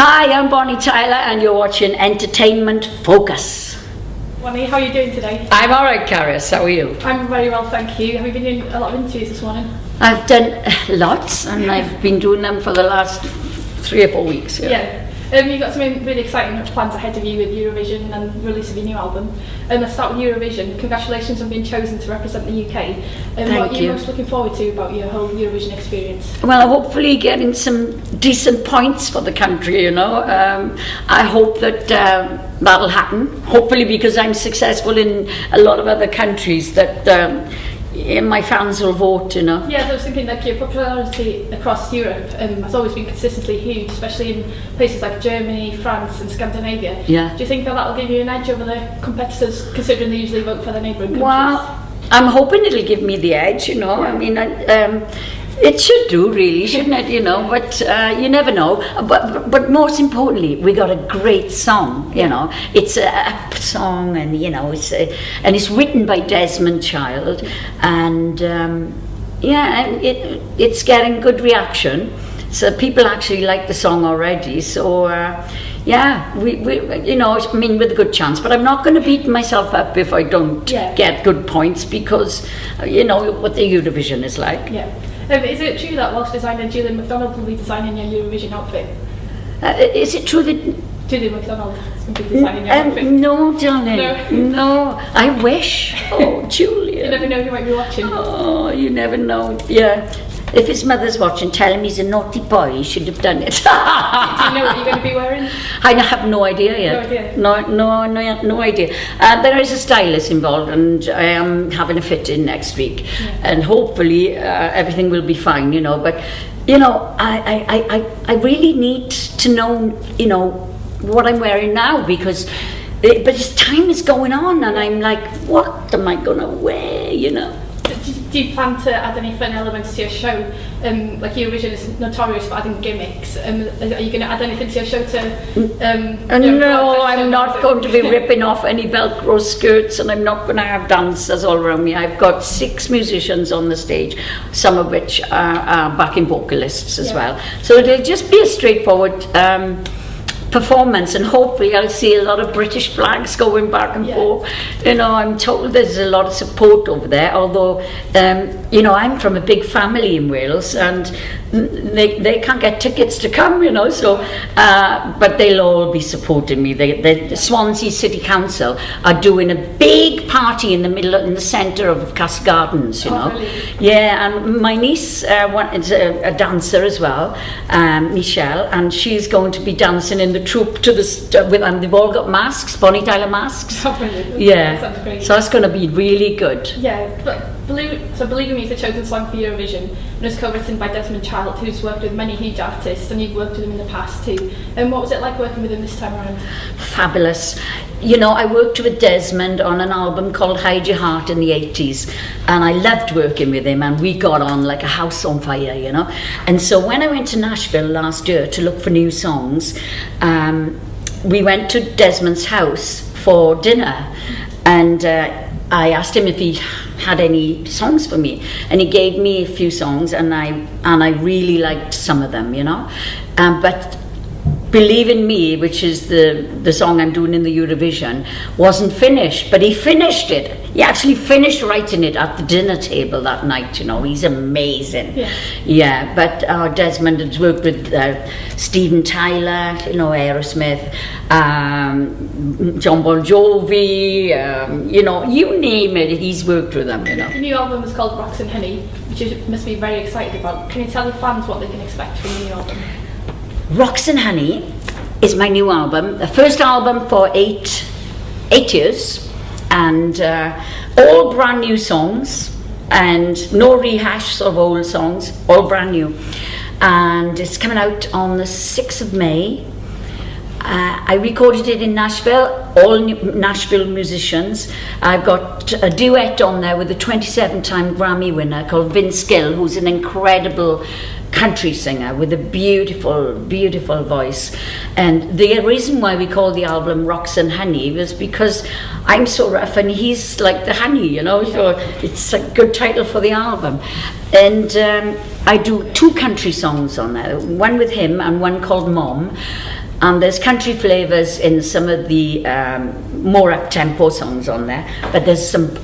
Hi, I'm Bonnie Tyler and you're watching Entertainment Focus. Bonnie, how are you doing today? I'm alright, Caris. How are you? I'm very well, thank you. Have you been doing a lot of interviews this morning? I've done lots and I've been doing them for the last 3 or 4 weeks. Yeah. You've got something really exciting plans ahead of you with Eurovision and the release of your new album. Let's start with Eurovision. Congratulations on being chosen to represent the UK. What are you most looking forward to about your whole Eurovision experience? Well, hopefully getting some decent points for the country, you know. I hope that that'll happen. Hopefully because I'm successful in a lot of other countries that my fans will vote, you know. Yeah, I was thinking like your popularity across Europe has always been consistently huge, especially in places like Germany, France and Scandinavia. Yeah. Do you think that'll give you an edge over the competitors, considering they usually vote for their neighbouring countries? Well, I'm hoping it'll give me the edge, you know. I mean, it should do, really, shouldn't it? You know, but you never know. But most importantly, we got a great song. You know, it's a song, and you know, it's written by Desmond Child, and it's getting good reaction. So people actually like the song already. So we you know, I mean, with a good chance. But I'm not going to beat myself up if I don't get good points, because you know what the Eurovision is like. Yeah. Is it true that Welsh designer Julian MacDonald will be designing your Eurovision outfit? Is it true that Julian MacDonald is going to be designing your outfit? No, darling. No. I wish. Oh, Julian. You never know, he might be watching. Oh, you never know. Yeah. If his mother's watching, tell him he's a naughty boy. He should have done it. Do you know what you're going to be wearing? I have no idea yet. No idea. No idea. There is a stylist involved, and I am having a fit in next week, and hopefully everything will be fine. You know, but you know, I really need to know, you know, what I'm wearing now, because. But this time is going on, and I'm like, what am I gonna wear? You know. Do you plan to add any fun elements to your show? Like Eurovision is notorious for adding gimmicks. Are you going to add anything to your show to? No, I'm not going to be ripping off any Velcro skirts, and I'm not going to have dancers all around me. I've got 6 musicians on the stage, some of which are backing vocalists as well. So it'll just be a straightforward performance, and hopefully I'll see a lot of British flags going back and forth. You know, I'm told there's a lot of support over there, although you know, I'm from a big family in Wales, and they can't get tickets to come, you know, so but they'll all be supporting me. The Swansea City Council are doing a big party in the centre of Castle Gardens, you know. Really? Yeah, and my niece is a dancer as well, Michelle, and she's going to be dancing in the troupe and they've all got masks, Bonnie Tyler masks. Oh, brilliant. Yeah, that sounds great. So that's going to be really good. Yeah, but Believe in Me is the chosen song for Eurovision, and it's co-written by Desmond Child, who's worked with many huge artists, and you've worked with him in the past too. And what was it like working with him this time around? Fabulous. You know, I worked with Desmond on an album called Hide Your Heart in the 80s, and I loved working with him, and we got on like a house on fire, you know. And so when I went to Nashville last year to look for new songs, we went to Desmond's house for dinner, and I asked him if he had any songs for me, and he gave me a few songs, and I really liked some of them, you know. But Believe in Me, which is the song I'm doing in the Eurovision, wasn't finished, but he finished it. He actually finished writing it at the dinner table that night, you know. He's amazing. Yeah, but Desmond has worked with Steven Tyler, you know, Aerosmith, John Bon Jovi, you know, you name it, he's worked with them, you know. The new album is called Rocks and Honey, which you must be very excited about. Can you tell your fans what they can expect from the new album? Rocks and Honey is my new album, the first album for eight years, and all brand new songs, and no rehash of old songs, all brand new. And it's coming out on the 6th of May. I recorded it in Nashville, all Nashville musicians. I've got a duet on there with a 27-time Grammy winner called Vince Gill, who's an incredible country singer with a beautiful, beautiful voice. And the reason why we call the album Rocks and Honey was because I'm so rough and he's like the honey, you know, so it's a good title for the album. And I do 2 country songs on there, one with him and one called Mom. and there's country flavours in some of the more up-tempo songs on there, but there's some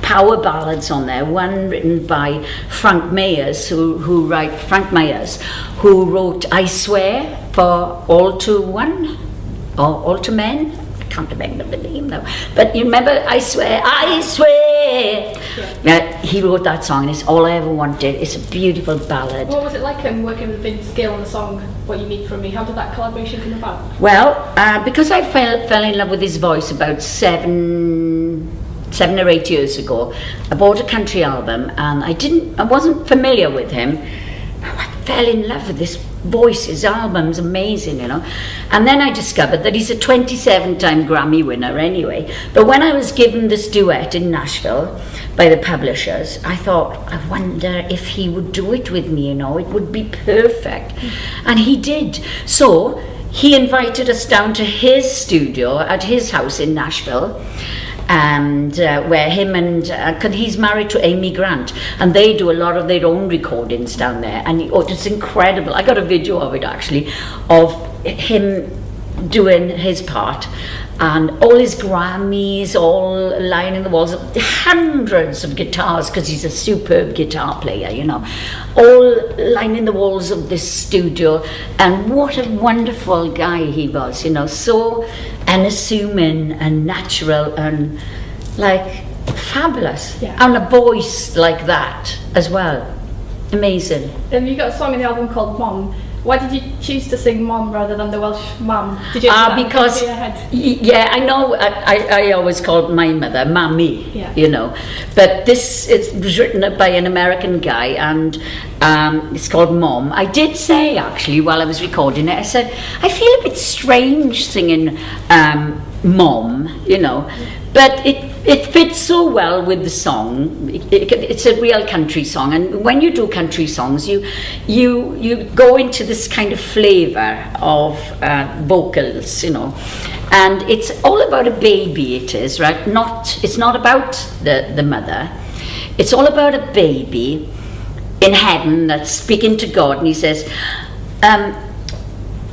power ballads on there, one written by Frank Myers, who wrote I Swear for All to One, or All to Men. I can't remember the name now, but you remember I Swear, yeah, he wrote that song, and it's all I ever wanted. It's a beautiful ballad. What was it like working with Vince Gill on the song What You Need From Me? How did that collaboration come about? Well, because I fell in love with his voice about 7 or 8 years ago, I bought a country album, and I wasn't familiar with him. I fell in love with this voice. His album's amazing, you know. And then I discovered that he's a 27-time Grammy winner anyway. But when I was given this duet in Nashville by the publishers, I thought, I wonder if he would do it with me, you know. It would be perfect. And he did. So he invited us down to his studio at his house in Nashville, and where him and cause he's married to Amy Grant, and they do a lot of their own recordings down there, and it's incredible. I got a video of it actually, of him doing his part, and all his Grammys all lining the walls, hundreds of guitars, because he's a superb guitar player, you know, all lining the walls of this studio. And what a wonderful guy he was, you know, so unassuming and natural and like fabulous. Yeah. And a voice like that as well, amazing. You got a song in the album called Mom. Why did you choose to sing Mom rather than the Welsh Mam? Did you because yeah, I know. I always called my mother Mammy, yeah. You know, but this was written by an American guy, and it's called Mom. I did say actually while I was recording it, I said I feel a bit strange singing Mom, you know, but it fits so well with the song. It's a real country song, and when you do country songs, you go into this kind of flavour of vocals, you know, and it's all about a baby. It is, right? It's not about the mother. It's all about a baby in heaven that's speaking to God, and he says,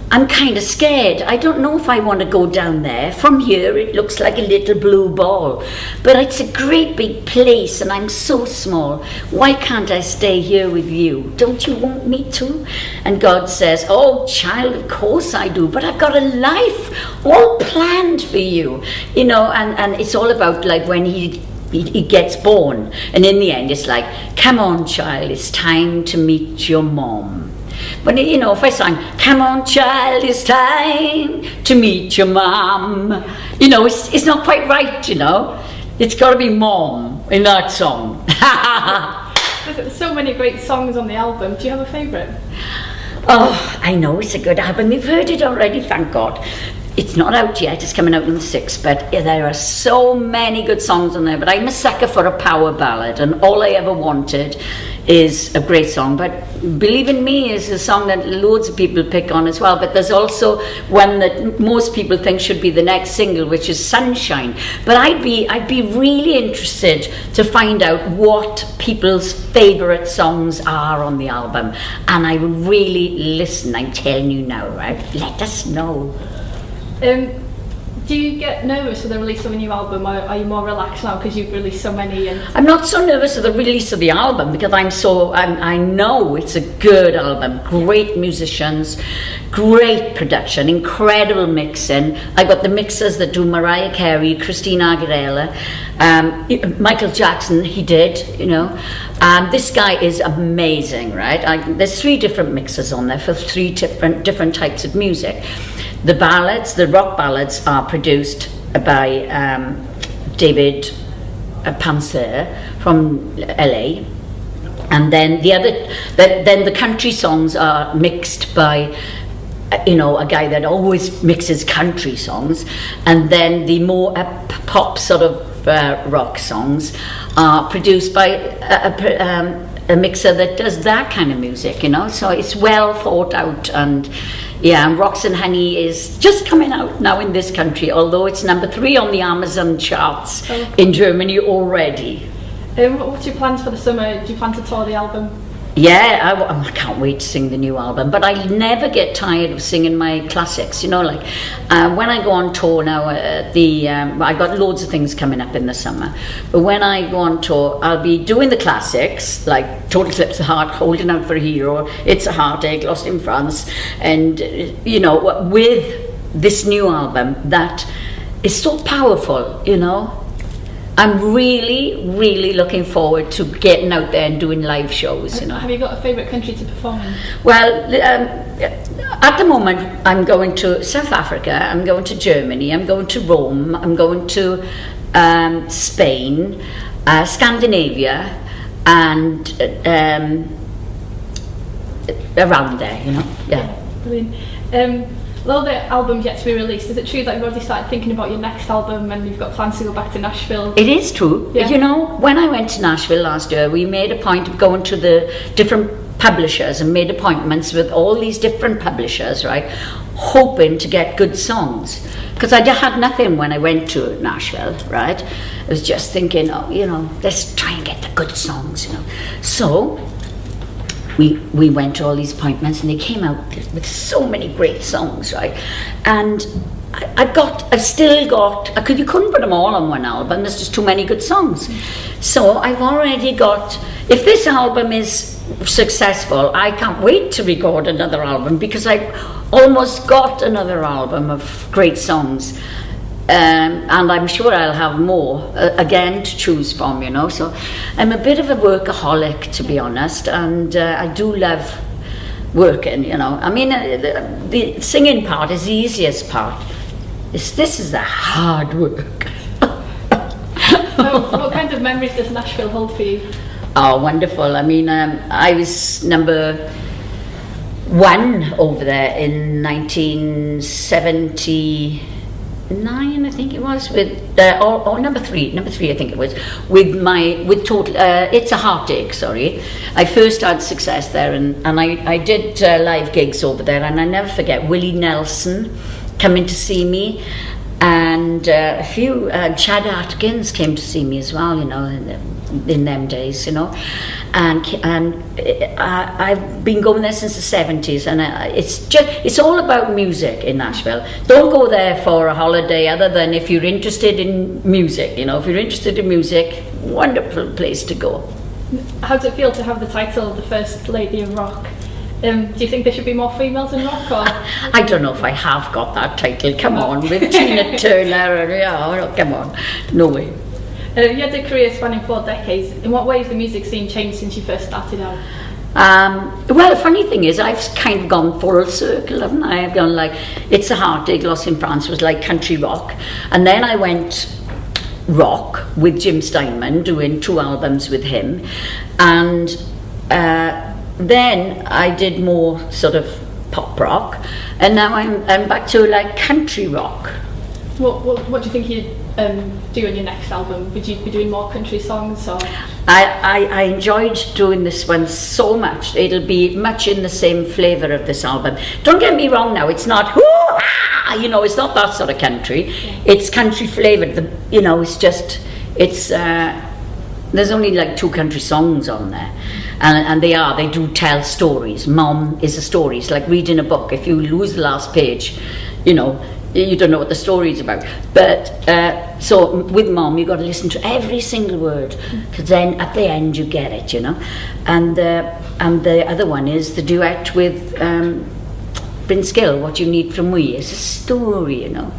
I'm kind of scared. I don't know if I want to go down there. From here it looks like a little blue ball, but it's a great big place and I'm so small. Why can't I stay here with you? Don't you want me to? And God says, oh child, of course I do, but I've got a life all planned for you, you know. And it's all about like when he gets born, and in the end it's like, come on child, it's time to meet your mom. But you know, if I sang, come on child, it's time to meet your mom, you know, it's not quite right, you know. It's got to be Mom in that song. There's so many great songs on the album. Do you have a favourite? Oh, I know it's a good album. You've heard it already, thank God. It's not out yet, it's coming out on the 6th, but there are so many good songs on there. But I'm a sucker for a power ballad, and All I Ever Wanted is a great song. But Believe in Me is a song that loads of people pick on as well. But there's also one that most people think should be the next single, which is Sunshine. But I'd be really interested to find out what people's favourite songs are on the album, and I would really listen. I'm telling you now, right? Let us know. Do you get nervous for the release of a new album, or are you more relaxed now because you've released so many? I'm not so nervous for the release of the album because I know it's a good album, great musicians, great production, incredible mixing. I got the mixers that do Mariah Carey, Christina Aguilera, Michael Jackson, he did, you know. This guy is amazing, right? There's 3 different mixers on there for 3 different types of music. The ballads, the rock ballads, are produced by David Panzer from LA, and then then the country songs are mixed by you know, a guy that always mixes country songs, and then the more pop sort of rock songs are produced by a mixer that does that kind of music, you know. So it's well thought out. And yeah, and Rocks and Honey is just coming out now in this country, although it's number 3 on the Amazon charts in Germany already. What's your plans for the summer? Do you plan to tour the album? Yeah, I can't wait to sing the new album. But I never get tired of singing my classics. You know, like when I go on tour now, I've got loads of things coming up in the summer. But when I go on tour, I'll be doing the classics, like Total Eclipse of the Heart, Holding Out for a Hero, It's a Heartache, Lost in France. And, you know, with this new album that is so powerful, you know. I'm really, really looking forward to getting out there and doing live shows, you know. Have you got a favourite country to perform in? Well, at the moment, I'm going to South Africa, I'm going to Germany, I'm going to Rome, I'm going to Spain, Scandinavia, and around there, you know. Yeah. Brilliant. Although the album's yet to be released, is it true that you've already started thinking about your next album and you've got plans to go back to Nashville? It is true. Yeah. You know, when I went to Nashville last year, we made a point of going to the different publishers and made appointments with all these different publishers, right? Hoping to get good songs. Because I had nothing when I went to Nashville, right? I was just thinking, oh, you know, let's try and get the good songs, you know. So we went to all these appointments and they came out with so many great songs, right? And I've still got, you couldn't put them all on one album, there's just too many good songs. So I've already got, if this album is successful, I can't wait to record another album because I've almost got another album of great songs. And I'm sure I'll have more again to choose from, you know. So I'm a bit of a workaholic, to be honest, and I do love working, you know. I mean, the singing part is the easiest part. This is the hard work. What kind of memories does Nashville hold for you? Oh, wonderful. I mean, I was number 1 over there in 1979, I think it was, with or number three I think it was, with Total It's a Heartache, sorry. I first had success there, and I did live gigs over there, and I never forget Willie Nelson coming to see me, and a few Chad Atkins came to see me as well, you know, in them days, you know. And I've been going there since the 70s, and it's all about music in Nashville. Don't go there for a holiday other than if you're interested in music, you know. If you're interested in music, wonderful place to go. How does it feel to have the title, the First Lady of Rock? Do you think there should be more females in rock? Or? I don't know if I have got that title, come on, with Tina Turner, and, yeah, come on, no way. You had a career spanning 4 decades. In what ways has the music scene changed since you first started out? Well, the funny thing is, I've kind of gone full circle, haven't I? I've gone like, It's a Heartache, Lost in France was like country rock. And then I went rock with Jim Steinman, doing 2 albums with him. And then I did more sort of pop rock. And now I'm back to like country rock. What do you think you'd do on your next album? Would you be doing more country songs? Or? I enjoyed doing this one so much. It'll be much in the same flavour of this album. Don't get me wrong now, it's not hoo-ha! You know, it's not that sort of country. Yeah. It's country flavoured. You know, it's just, there's only like 2 country songs on there. And they do tell stories. Mom is a story. It's like reading a book. If you lose the last page, you know, you don't know what the story is about. But so with Mom, you've got to listen to every single word, because then at the end you get it, you know. And the other one is the duet with Prince Gill, What You Need From Me. It's a story, you know.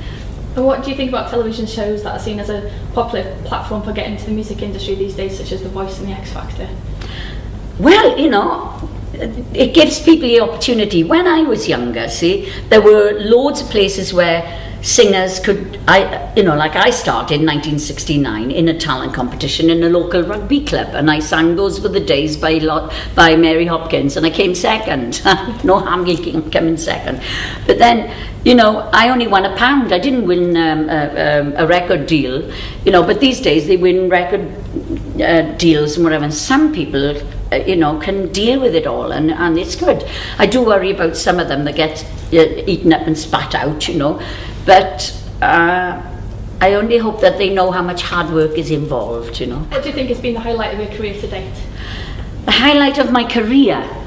And what do you think about television shows that are seen as a popular platform for getting into the music industry these days, such as The Voice and The X Factor? Well, you know, it gives people the opportunity. When I was younger, see, there were loads of places where singers could, like I started in 1969 in a talent competition in a local rugby club, and I sang Those Were the Days by Mary Hopkins, and I came second. No harm in coming second. But then, you know, I only won £1. I didn't win a record deal, you know, but these days they win record deals and whatever, and some people can deal with it all, and it's good. I do worry about some of them that get eaten up and spat out, you know, but I only hope that they know how much hard work is involved, you know. What do you think has been the highlight of your career to date? The highlight of my career.